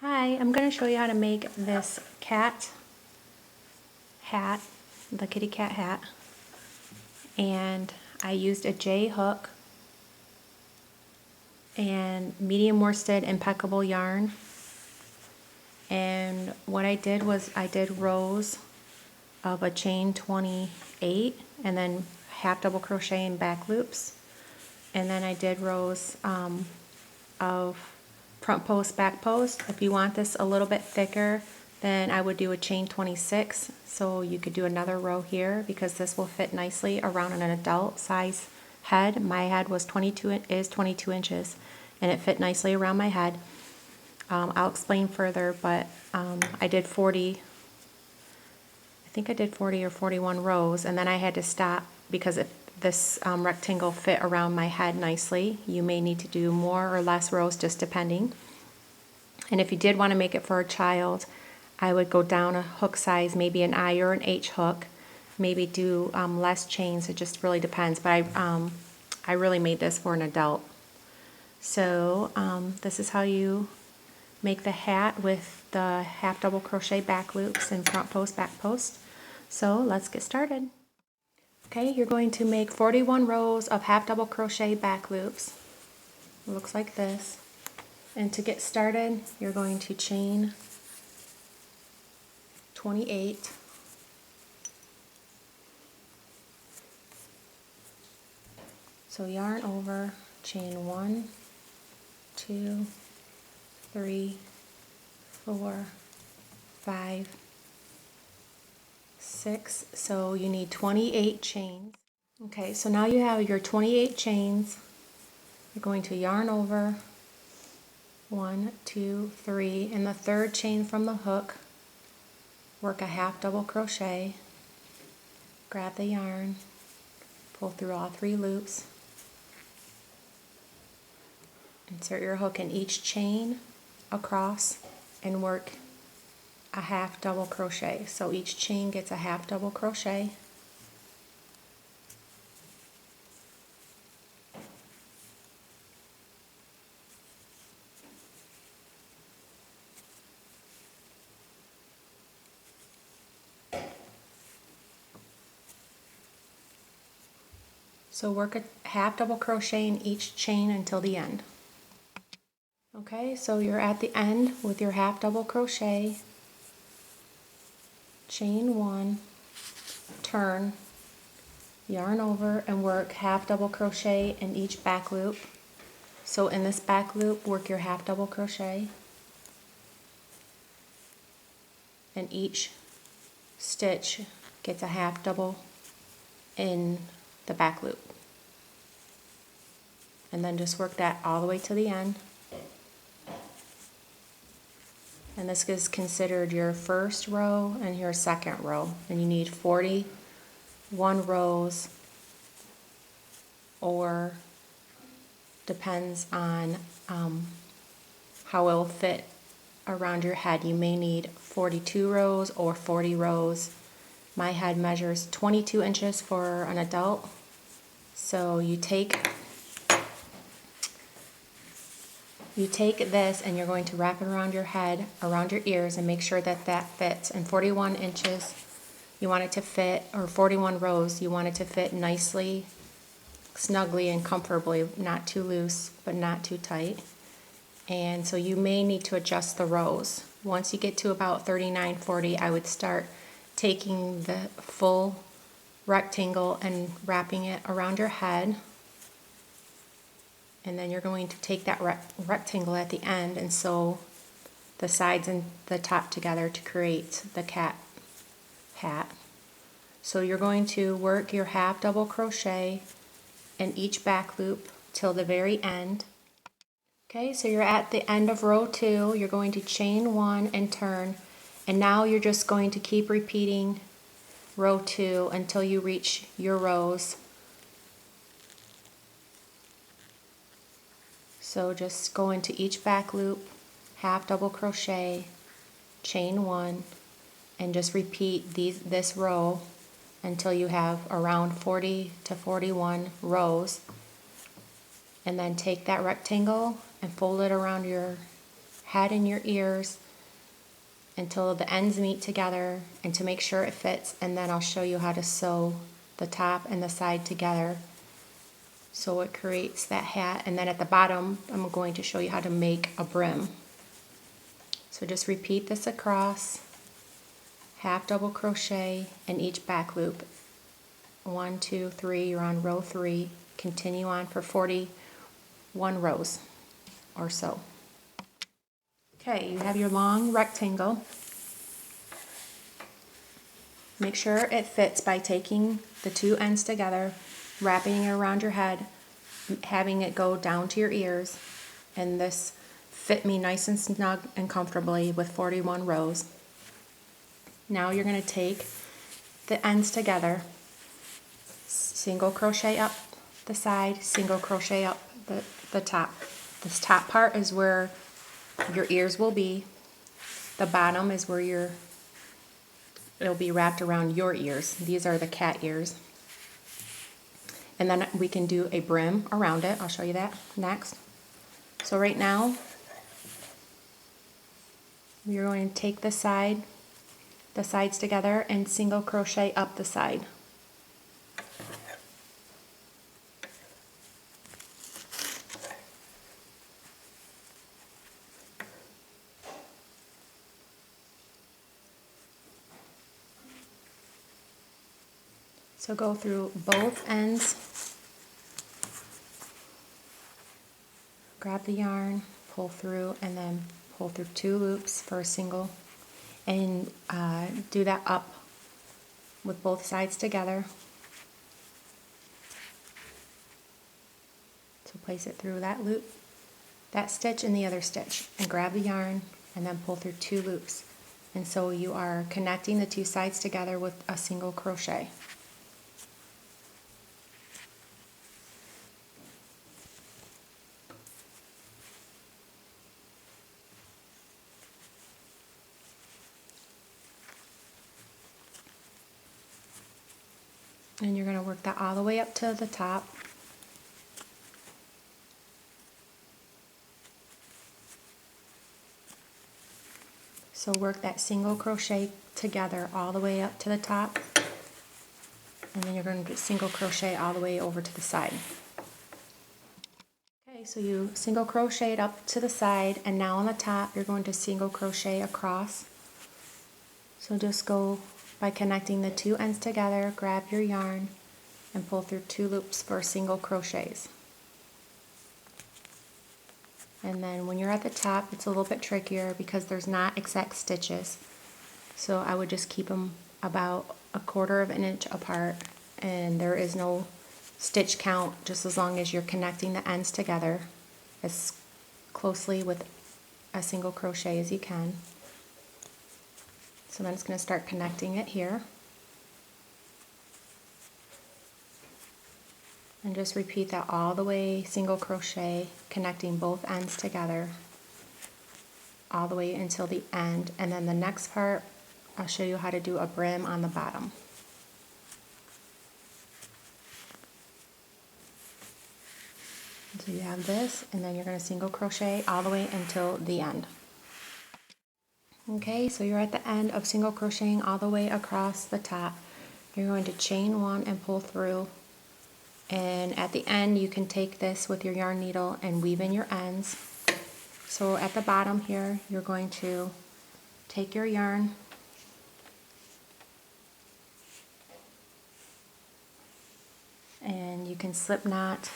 Hi, I'm going to show you how to make this cat hat, the kitty cat hat, and I used a J hook and medium worsted impeccable yarn, and what I did was I did rows of a chain 28 and then half double crochet in back loops, and then I did rows of front post, back post. If you want this a little bit thicker, then I would do a chain 26, so you could do another row here because this will fit nicely around an adult size head. My head was 22 inches, and it fit nicely around my head. I'll explain further, but I did 40. I think I did 40 or 41 rows, and then I had to stop because if this rectangle fit around my head nicely. You may need to do more or less rows, just depending. And if you did want to make it for a child, I would go down a hook size, maybe an I or an H hook, maybe do less chains. It just really depends, but I really made this for an adult. So this is how you make the hat with the half double crochet back loops and front post, back post. So let's get started. Okay, you're going to make 41 rows of half double crochet back loops. It looks like this. And to get started, you're going to chain 28. So yarn over, chain 1, 2, 3, 4, 5, 6, so you need 28 chains. Okay, so now you have your 28 chains. You're going to yarn over 1, 2, 3, and the third chain from the hook, work a half double crochet, grab the yarn, pull through all 3 loops, insert your hook in each chain across, and work a half double crochet. So each chain gets a half double crochet. So work a half double crochet in each chain until the end. Okay, so you're at the end with your half double crochet, chain 1, turn, yarn over, and work half double crochet in each back loop. So in this back loop, work your half double crochet, and each stitch gets a half double in the back loop. And then just work that all the way to the end. And this is considered your first row and your second row. And you need 41 rows, or depends on how it will fit around your head. You may need 42 rows or 40 rows. My head measures 22 inches for an adult. So you take this and you're going to wrap it around your head, around your ears, and make sure that that fits. And 41 inches, you want it to fit, or 41 rows, you want it to fit nicely, snugly, and comfortably, not too loose, but not too tight. And so you may need to adjust the rows. Once you get to about 39, 40, I would start taking the full rectangle and wrapping it around your head. And then you're going to take that rectangle at the end and sew the sides and the top together to create the cat hat. So you're going to work your half double crochet in each back loop till the very end. Okay, so you're at the end of row 2. You're going to chain 1 and turn, and now you're just going to keep repeating row 2 until you reach your rows. So just go into each back loop, half double crochet, chain 1, and just repeat this row until you have around 40 to 41 rows. And then take that rectangle and fold it around your head and your ears until the ends meet together and to make sure it fits, and then I'll show you how to sew the top and the side together so it creates that hat. And then at the bottom I'm going to show you how to make a brim. So just repeat this across, half double crochet in each back loop. 1, 2, 3, you're on row 3. Continue on for 41 rows or so. Okay, you have your long rectangle. Make sure it fits by taking the two ends together, wrapping it around your head, having it go down to your ears, and this fit me nice and snug and comfortably with 41 rows. Now you're going to take the ends together, single crochet up the side, single crochet up the top. This top part is where your ears will be. The bottom is where it'll be wrapped around your ears. These are the cat ears. And then we can do a brim around it. I'll show you that next. So right now, you're going to take the sides together and single crochet up the side. So go through both ends, grab the yarn, pull through, and then pull through 2 loops for a single, and do that up with both sides together. So place it through that loop, that stitch, and the other stitch, and grab the yarn and then pull through 2 loops. And so you are connecting the 2 sides together with a single crochet. And you're going to work that all the way up to the top. So work that single crochet together all the way up to the top, and then you're going to single crochet all the way over to the side. Okay, so you single crocheted up to the side, and now on the top you're going to single crochet across. So just go by connecting the 2 ends together, grab your yarn, and pull through 2 loops for single crochets. And then when you're at the top, it's a little bit trickier because there's not exact stitches. So I would just keep them about 1/4 of an inch apart, and there is no stitch count, just as long as you're connecting the ends together as closely with a single crochet as you can. So then it's going to start connecting it here. And just repeat that all the way, single crochet, connecting both ends together all the way until the end. And then the next part, I'll show you how to do a brim on the bottom. So you have this, and then you're going to single crochet all the way until the end. Okay, so you're at the end of single crocheting all the way across the top. You're going to chain 1 and pull through, and at the end you can take this with your yarn needle and weave in your ends. So at the bottom here, you're going to take your yarn and you can slip knot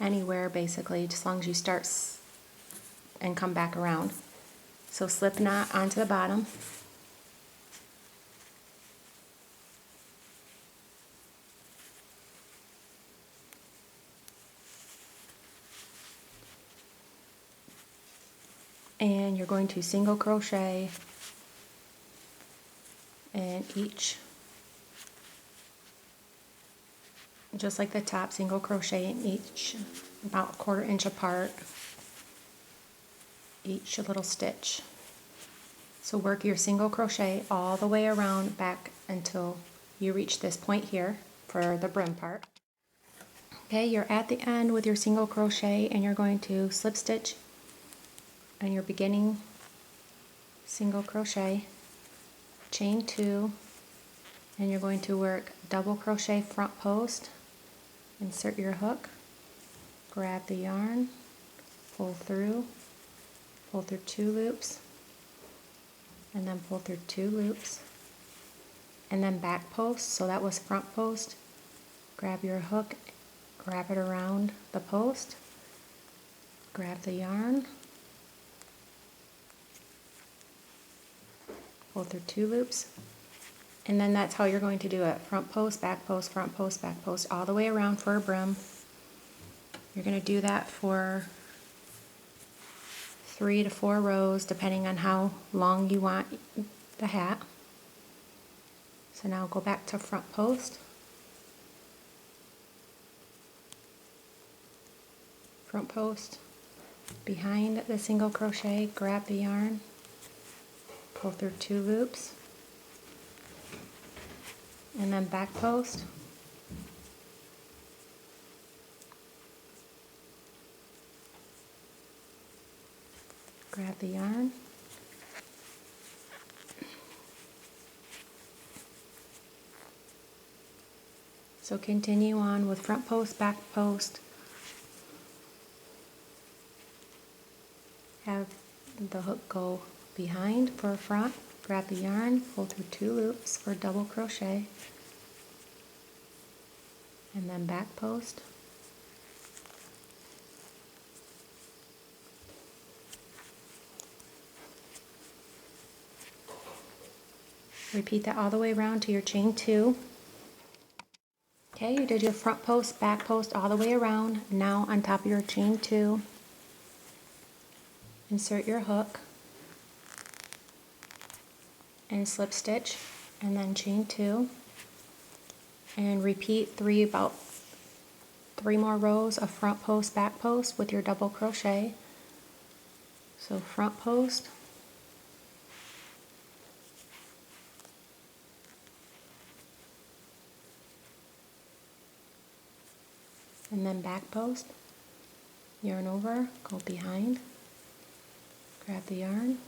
anywhere basically, just as long as you start and come back around. So slip knot onto the bottom, and you're going to single crochet in each, just like the top, single crochet in each, about 1/4 inch apart, each little stitch. So work your single crochet all the way around back until you reach this point here for the brim part. Okay, you're at the end with your single crochet and you're going to slip stitch on your beginning single crochet, chain 2, and you're going to work double crochet front post, insert your hook, grab the yarn, pull through 2 loops, and then pull through 2 loops, and then back post. So that was front post. Grab your hook, wrap it around the post, grab the yarn, pull through 2 loops, and then that's how you're going to do it. Front post, back post, front post, back post, all the way around for a brim. You're going to do that for 3 to 4 rows depending on how long you want the hat. So now go back to front post, front post, behind the single crochet, grab the yarn, pull through 2 loops, and then back post, grab the yarn, so continue on with front post, back post, have the hook go behind for front, grab the yarn, pull through 2 loops for double crochet, and then back post, repeat that all the way around to your chain 2. Okay, you did your front post, back post all the way around. Now on top of your chain 2, insert your hook and slip stitch, and then chain 2, and repeat about 3 more rows of front post, back post with your double crochet. So front post, and then back post, yarn over, go behind, grab the yarn,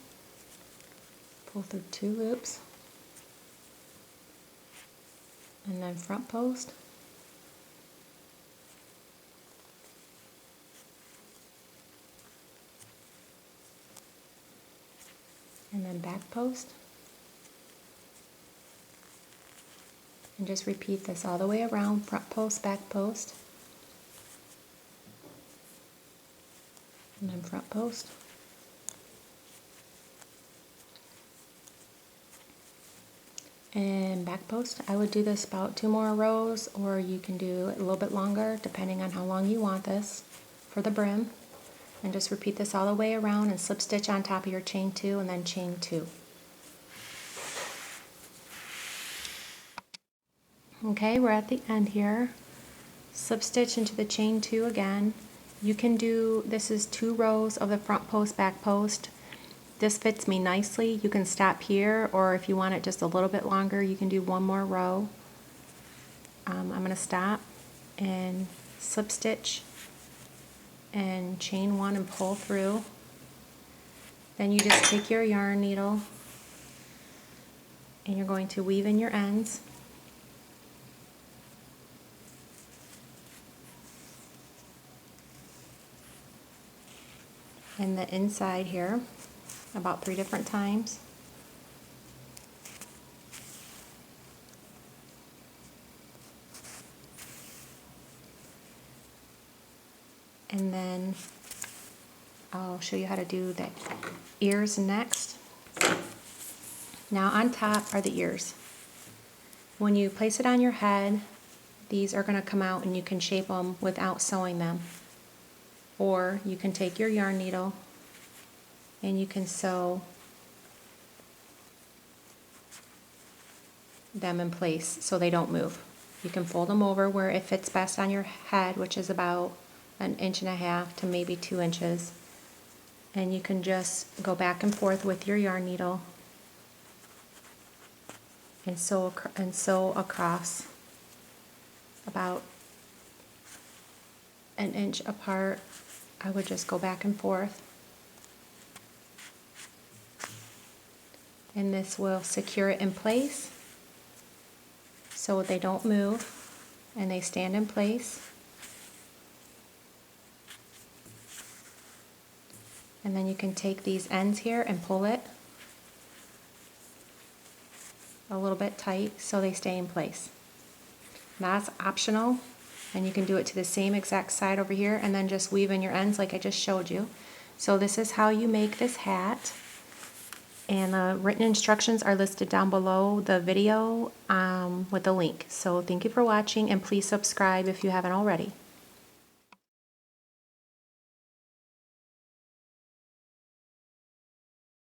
pull through 2 loops, and then front post, and then back post, and just repeat this all the way around, front post, back post, and then front post, and back post. I would do this about 2 more rows, or you can do it a little bit longer depending on how long you want this for the brim, and just repeat this all the way around and slip stitch on top of your chain 2 and then chain 2. Okay, we're at the end here. Slip stitch into the chain 2 again. You can do, this is 2 rows of the front post, back post. This fits me nicely. You can stop here, or if you want it just a little bit longer, you can do 1 more row. I'm going to stop and slip stitch and chain 1 and pull through. Then you just take your yarn needle and you're going to weave in your ends. And the inside here about 3 different times. And then I'll show you how to do the ears next. Now on top are the ears. When you place it on your head, these are going to come out and you can shape them without sewing them. Or you can take your yarn needle and you can sew them in place so they don't move. You can fold them over where it fits best on your head, which is about 1.5 inches to maybe 2 inches. And you can just go back and forth with your yarn needle and sew across about an inch apart, I would just go back and forth. And this will secure it in place so they don't move and they stand in place. And then you can take these ends here and pull it a little bit tight so they stay in place. Now that's optional, and you can do it to the same exact side over here and then just weave in your ends like I just showed you. So this is how you make this hat, and the written instructions are listed down below the video with the link. So thank you for watching, and please subscribe if you haven't already.